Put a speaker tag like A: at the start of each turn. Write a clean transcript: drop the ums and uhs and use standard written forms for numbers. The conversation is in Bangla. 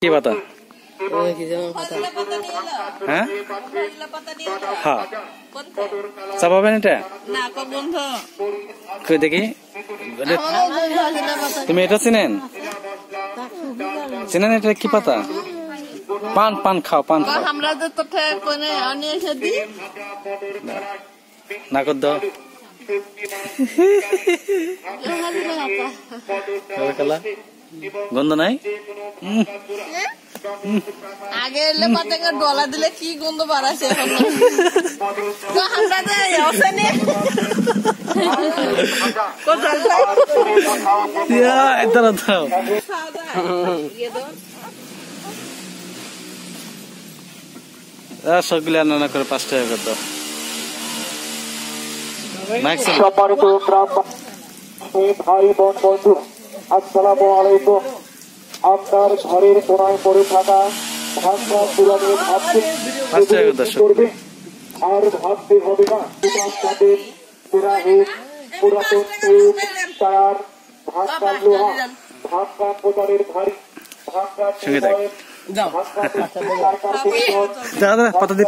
A: কি পাতা? হ্যাঁ হ্যাঁ চাপাবেন এটা দেখি। তুমি এটা চিনেন? চিনেন এটা কি পাতা? পান পান খাও, পান খাও। না কর দাও গন্ধ নাই।
B: আগে এলে পাতাকে ডলা দিলে কি গন্ধ বাড়াছে এখন।
A: সবগুলো রান্না করে 5 টাকা করে দাও।
C: সম্মানিত ভাই বোন বন্ধু, আসসালামু আলাইকুম। আপনার ঘরের কোনায় পড়ে থাকা ভাঙা চুলা নিয়ে ভাবতে করবে, আর ভাবতে হবে না। দোকানদারের পুরাতন টায়ার, ভাঙা লোহা, ভাঙা কোদালের ভারী, ভাঙা
A: পাতা দি